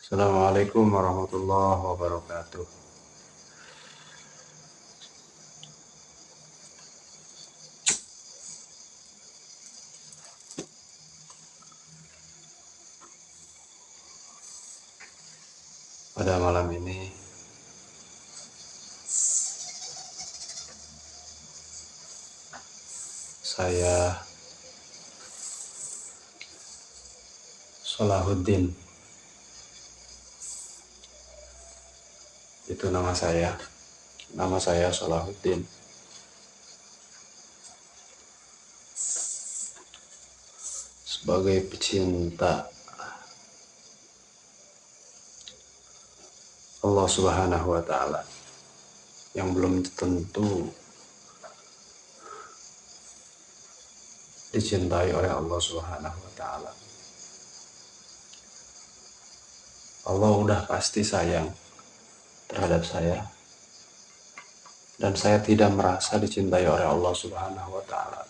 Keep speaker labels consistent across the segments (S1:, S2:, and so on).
S1: Assalamualaikum warahmatullahi wabarakatuh. Pada malam ini saya Solahuddin, itu nama saya. Nama saya Solahuddin. Sebagai pecinta Allah Subhanahu wa Ta'ala yang belum tentu dicintai oleh Allah Subhanahu wa Ta'ala. Allah udah pasti sayang terhadap saya, dan saya tidak merasa dicintai oleh Allah Subhanahu wa Ta'ala.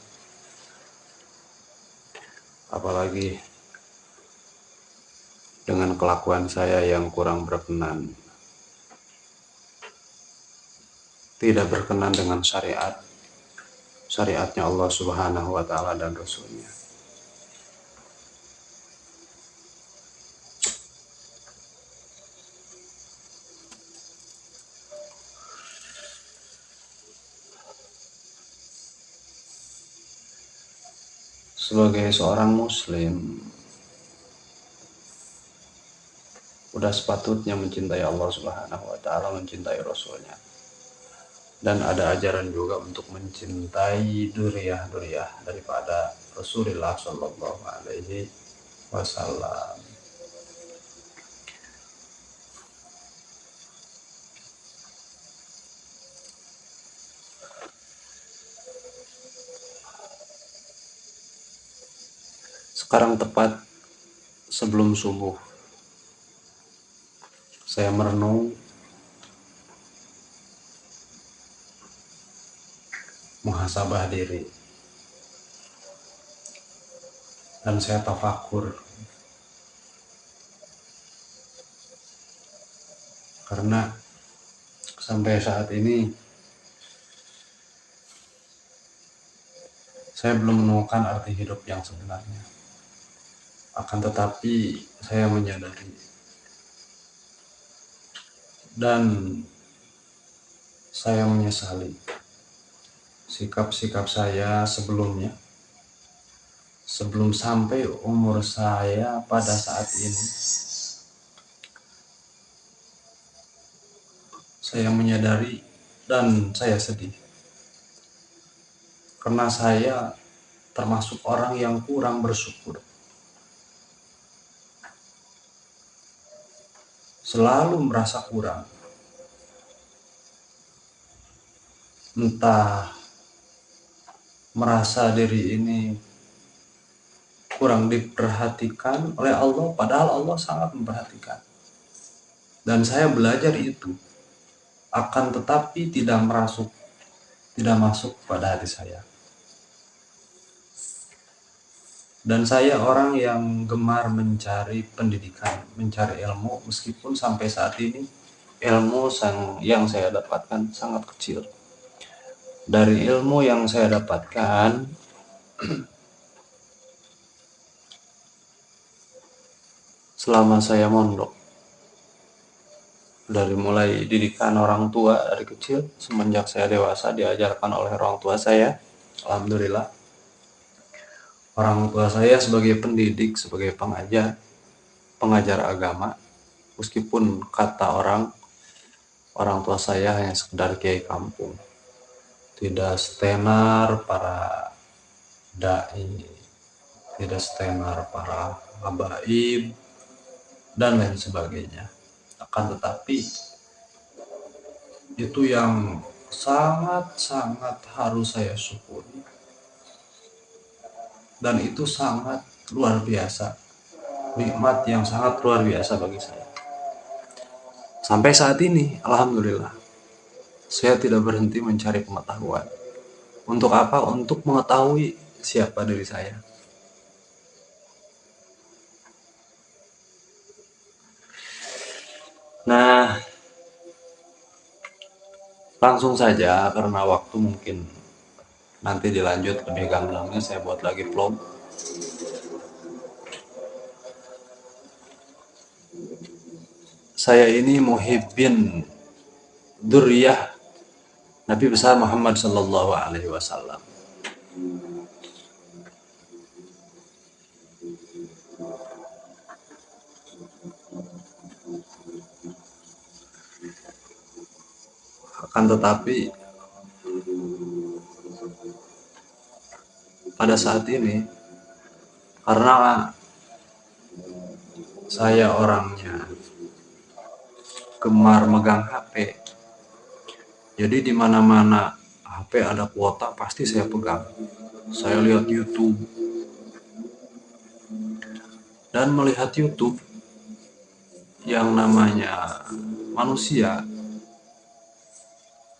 S1: Apalagi dengan kelakuan saya yang kurang berkenan, tidak berkenan dengan syariatnya Allah Subhanahu wa Ta'ala dan Rasulnya. Sebagai seorang muslim, udah sepatutnya mencintai Allah Subhanahu wa Ta'ala, mencintai Rasulnya. Dan ada ajaran juga untuk mencintai duriyah-duriyah daripada Rasulullah Shallallahu Alaihi Wasallam. Sekarang tepat sebelum subuh, saya merenung, muhasabah diri, dan saya tafakur. Karena sampai saat ini saya belum menemukan arti hidup yang sebenarnya. Akan tetapi saya menyadari dan saya menyesali sikap-sikap saya sebelumnya, sebelum sampai umur saya pada saat ini. Saya menyadari dan saya sedih karena saya termasuk orang yang kurang bersyukur. Selalu merasa kurang. Entah merasa diri ini kurang diperhatikan oleh Allah, padahal Allah sangat memperhatikan. Dan saya belajar itu, akan tetapi tidak masuk pada hati saya. Dan saya orang yang gemar mencari pendidikan, mencari ilmu, meskipun sampai saat ini ilmu yang saya dapatkan sangat kecil. Dari ilmu yang saya dapatkan, selama saya mondok, dari mulai didikan orang tua dari kecil, semenjak saya dewasa diajarkan oleh orang tua saya, alhamdulillah. Orang tua saya sebagai pendidik, sebagai pengajar agama, meskipun kata orang tua saya hanya sekedar kiai kampung, tidak setenar para dai, tidak setenar para habaib, dan lain sebagainya. Akan tetapi itu yang sangat-sangat harus saya syukuri, dan itu sangat luar biasa, nikmat yang sangat luar biasa bagi saya. Sampai saat ini, alhamdulillah, saya tidak berhenti mencari pengetahuan. Untuk apa? Untuk mengetahui siapa diri saya. Langsung saja karena waktu mungkin nanti dilanjut lebih gamblangnya saya buat lagi vlog. Saya ini muhibbin dzurriyyah Nabi besar Muhammad Sallallahu Alaihi Wasallam. Akan tetapi pada saat ini karena saya orangnya gemar megang HP, jadi di mana-mana HP ada kuota pasti saya pegang. Saya lihat YouTube dan melihat YouTube yang namanya manusia,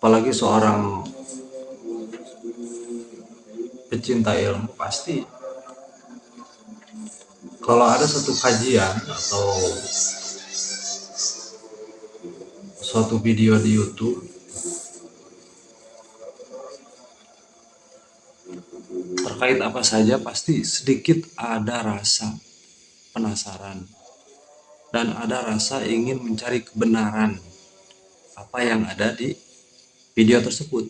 S1: apalagi seorang pecinta ilmu, pasti kalau ada satu kajian atau suatu video di YouTube terkait apa saja, pasti sedikit ada rasa penasaran dan ada rasa ingin mencari kebenaran apa yang ada di video tersebut.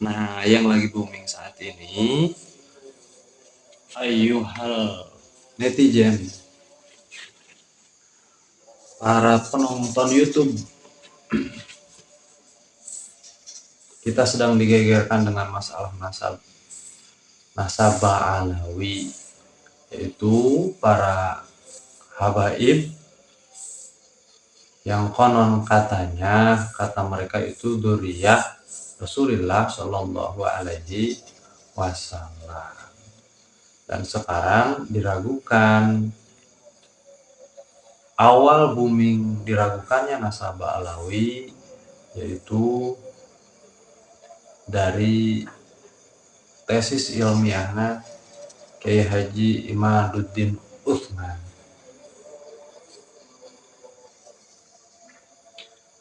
S1: Nah, yang lagi booming saat ini, ayyuhal netizen, para penonton YouTube, kita sedang digegerkan dengan masalah nasabah alawi, yaitu para habaib yang konon katanya, kata mereka itu dzurriyyah Rasulullah Shallallahu Alaihi Wasallam. Dan sekarang diragukan, awal booming diragukannya nasabah alawi yaitu dari tesis ilmiahnya Kiai Haji Imaduddin Utsman.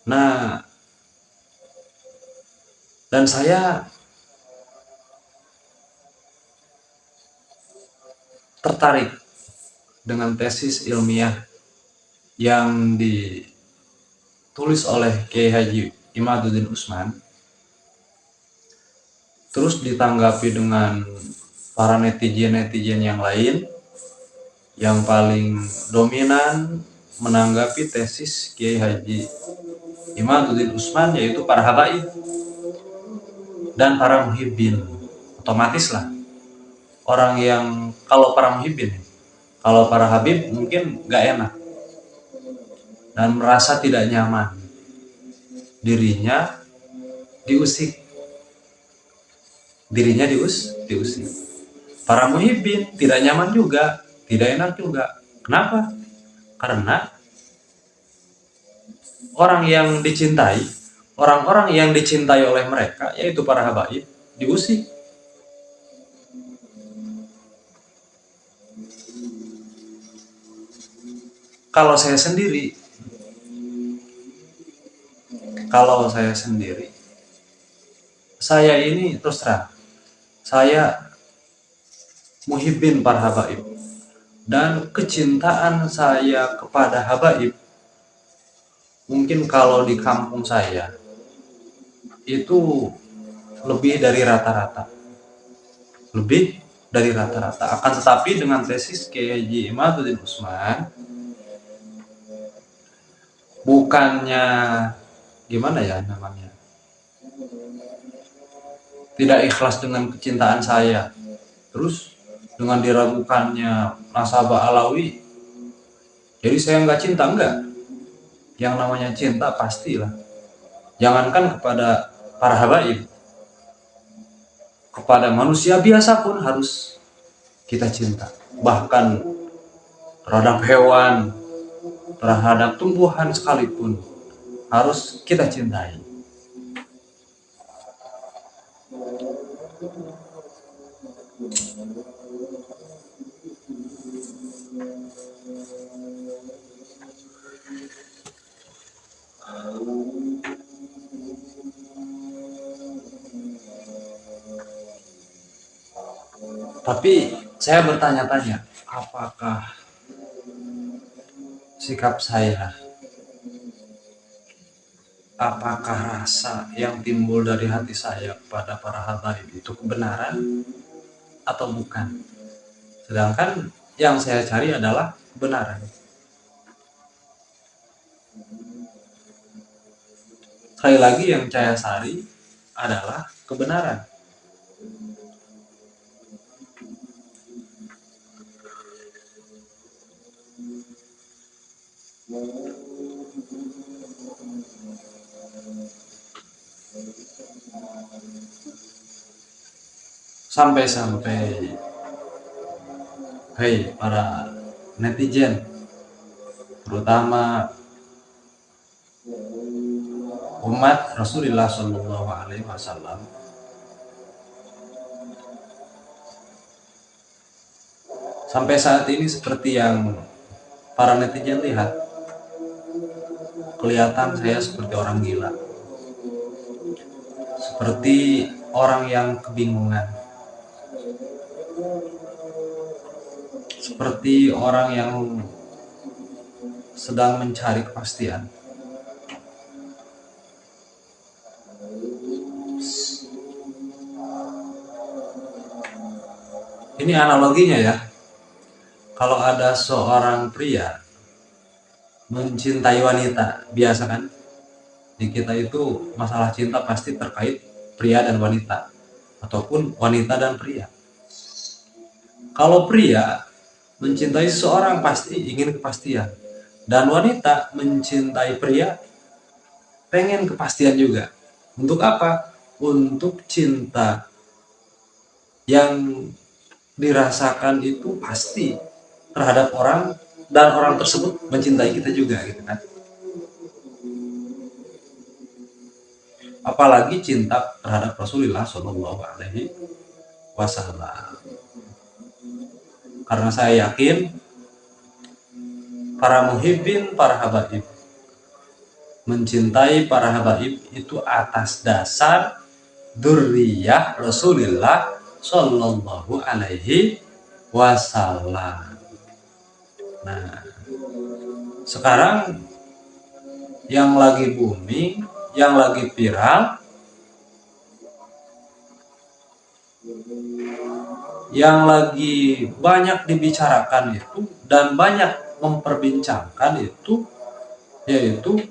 S1: Nah, dan saya tertarik dengan tesis ilmiah yang ditulis oleh Kiai Haji Imaduddin Utsman, terus ditanggapi dengan para netizen yang lain. Yang paling dominan menanggapi tesis Kiai Haji Imaduddin Utsman yaitu para habaib dan para muhibbin. Otomatis lah, orang yang kalau para muhibbin, kalau para habib mungkin gak enak dan merasa tidak nyaman, dirinya diusik. Para muhibbin tidak nyaman juga, tidak enak juga. Kenapa? Karena orang-orang yang dicintai oleh mereka, yaitu para habaib, diusik. Kalau saya sendiri, saya ini terus terang, saya muhibbin para habaib, dan kecintaan saya kepada habaib mungkin kalau di kampung saya itu lebih dari rata-rata. Akan tetapi dengan tesis Kiai Haji Imaduddin Utsman, bukannya gimana ya namanya, tidak ikhlas dengan kecintaan saya, terus dengan diragukannya nasabah alawi, jadi saya nggak cinta. Enggak, yang namanya cinta pastilah, jangankan kepada para habaib, kepada manusia biasa pun harus kita cinta. Bahkan terhadap hewan, terhadap tumbuhan sekalipun harus kita cintai. Tapi saya bertanya-tanya, apakah sikap saya, apakah rasa yang timbul dari hati saya kepada para habaib itu kebenaran atau bukan? Sedangkan yang saya cari adalah kebenaran. Sekali lagi yang saya cari adalah kebenaran. Sampai-sampai, hei para netizen, terutama umat Rasulullah Shallallahu Alaihi Wasallam, sampai saat ini seperti yang para netizen lihat, kelihatan saya seperti orang gila, seperti orang yang kebingungan, seperti orang yang sedang mencari kepastian. Ini analoginya ya, kalau ada seorang pria mencintai wanita, biasa kan? Di kita itu masalah cinta pasti terkait pria dan wanita, ataupun wanita dan pria. Kalau pria mencintai seseorang pasti ingin kepastian, dan wanita mencintai pria pengen kepastian juga. Untuk apa? Untuk cinta yang dirasakan itu pasti terhadap orang, dan orang tersebut mencintai kita juga, gitu kan? Apalagi cinta terhadap Rasulullah Shallallahu Alaihi Wasallam. Karena saya yakin para muhibbin, para habaib mencintai para habaib itu atas dasar dzurriyyah Rasulullah Shallallahu Alaihi Wasallam. Nah, sekarang yang lagi booming, yang lagi viral, yang lagi banyak dibicarakan itu dan banyak memperbincangkan itu, yaitu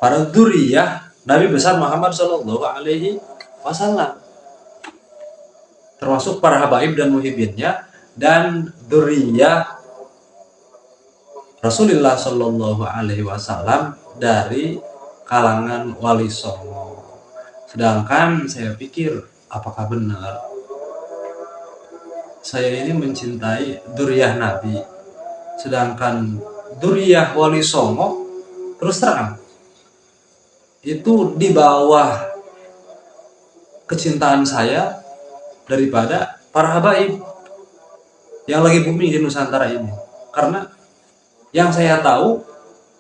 S1: para dzurriyyah Nabi besar Muhammad Shallallahu Alaihi Wasallam, termasuk para habaib dan muhibbinnya, dan dzurriyyah Rasulullah Shallallahu Alaihi Wasallam dari kalangan wali songo. Sedangkan saya pikir, apakah benar saya ini mencintai dzurriyyah Nabi, sedangkan dzurriyyah wali songo terus terang itu di bawah kecintaan saya daripada para habaib yang lagi booming di Nusantara ini. Karena yang saya tahu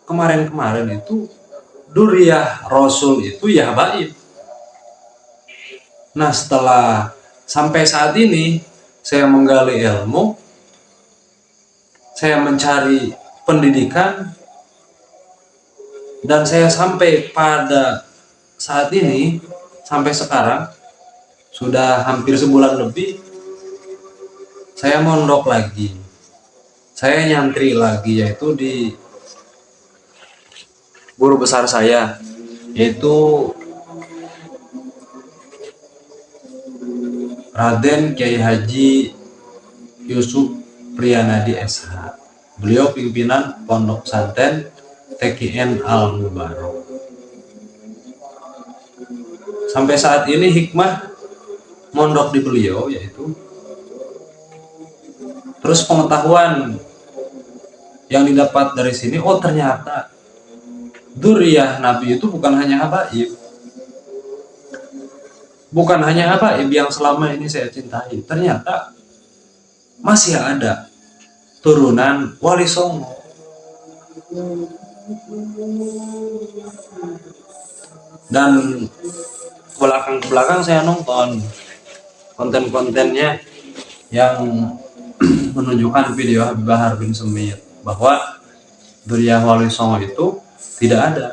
S1: kemarin-kemarin itu dzurriyyah Rasul itu ya habaib. Nah, setelah sampai saat ini saya menggali ilmu, saya mencari pendidikan, dan saya sampai pada saat ini, sampai sekarang sudah hampir sebulan lebih, saya mondok lagi, saya nyantri lagi, yaitu di guru besar saya, yaitu Raden Kiai Haji Yusuf Priyanadi SH. Beliau pimpinan Pondok Pesantren TKN Al Mubarok. Sampai saat ini hikmah mondok di beliau yaitu terus pengetahuan yang didapat dari sini, oh ternyata dzurriyyah Nabi itu bukan hanya habaib, bukan hanya habaib yang selama ini saya cintai, ternyata masih ada turunan wali songo. Dan belakang saya nonton konten-kontennya yang menunjukkan video Habib Bahar bin Smith bahwa Duriyah Wali Songo itu tidak ada.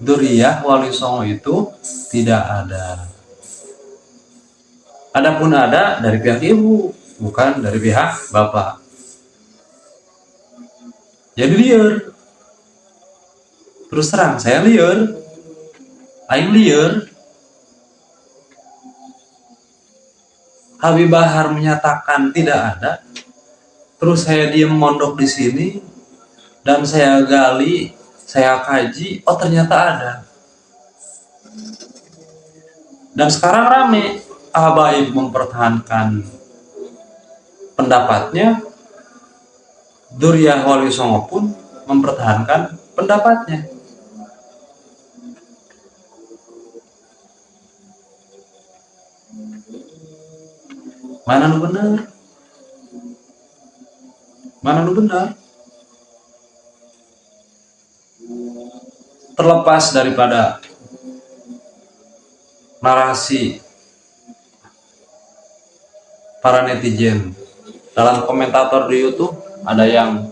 S1: Duriyah Wali Songo itu tidak ada. Adapun ada dari pihak ibu, bukan dari pihak bapak. Jadi liar. Terus terang, saya liar. Aing liar. Habib Bahar menyatakan tidak ada. Terus saya diam mondok di sini dan saya gali, saya kaji, oh ternyata ada. Dan sekarang rame Habaib mempertahankan pendapatnya, Duriyah Wali Songo pun mempertahankan pendapatnya. Mana nu benar? Mana nu benar? Terlepas daripada narasi para netizen, dalam komentator di YouTube ada yang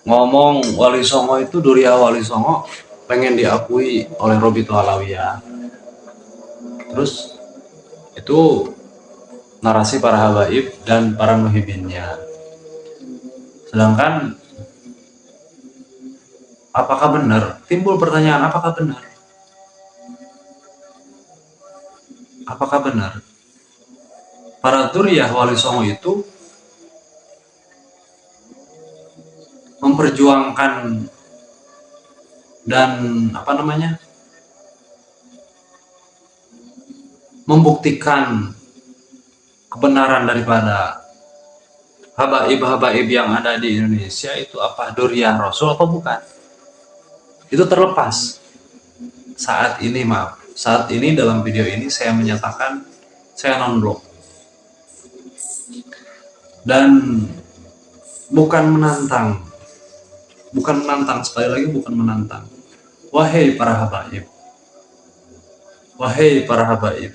S1: ngomong Wali Songo itu, Duriyah Wali Songo pengen diakui oleh Robito Alawiyah. Terus itu narasi para habaib dan para muhibinnya. Sedangkan apakah benar? Timbul pertanyaan, apakah benar? Apakah benar para Duriyah Wali Songo itu memperjuangkan dan membuktikan kebenaran daripada habaib-habaib yang ada di Indonesia itu apa Duriyah Rasul atau bukan? Itu terlepas. Saat ini dalam video ini saya menyatakan saya non-blok dan bukan menantang, sekali lagi bukan menantang. Wahai para habaib, wahai para habaib,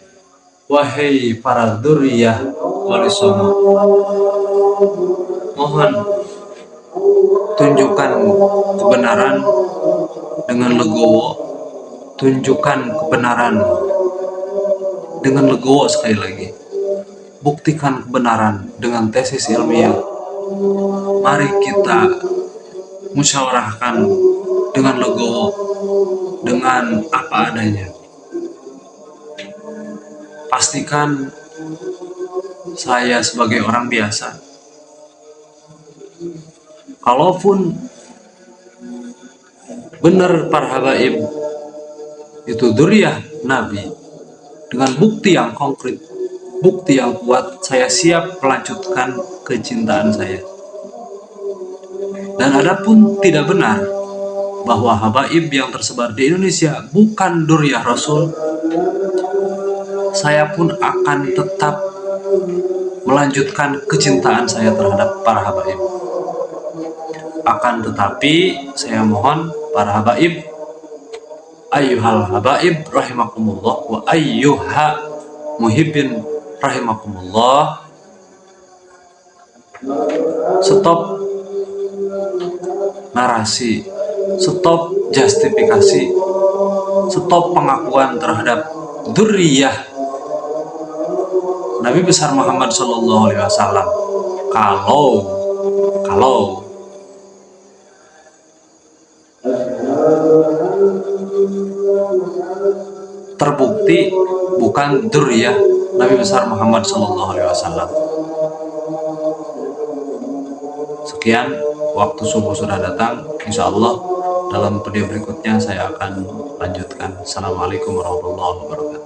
S1: wahai para Duriyah Wali Songo, mohon tunjukkan kebenaran dengan legowo, tunjukkan kebenaran dengan legowo. Sekali lagi, buktikan kebenaran dengan tesis ilmiah. Mari kita musyawarahkan dengan legowo, dengan apa adanya. Pastikan saya sebagai orang biasa, kalaupun benar para habaib itu Duriyah Nabi dengan bukti yang konkret, bukti yang kuat, saya siap melanjutkan kecintaan saya. Dan adapun tidak benar bahwa habaib yang tersebar di Indonesia bukan Duriyah Rasul, saya pun akan tetap melanjutkan kecintaan saya terhadap para habaib. Akan tetapi saya mohon para habaib, ayyuhal habaib rahimakumullah wa ayyuha muhibbin rahimakumullah, stop narasi, stop justifikasi, stop pengakuan terhadap Duriyah Nabi besar Muhammad Sallallahu Alaihi Wasallam. Kalau terbukti bukan Duriyah Nabi besar Muhammad Sallallahu Alaihi Wasallam. Sekian, waktu subuh sudah datang. Insya Allah dalam video berikutnya saya akan lanjutkan. Assalamualaikum warahmatullahi wabarakatuh.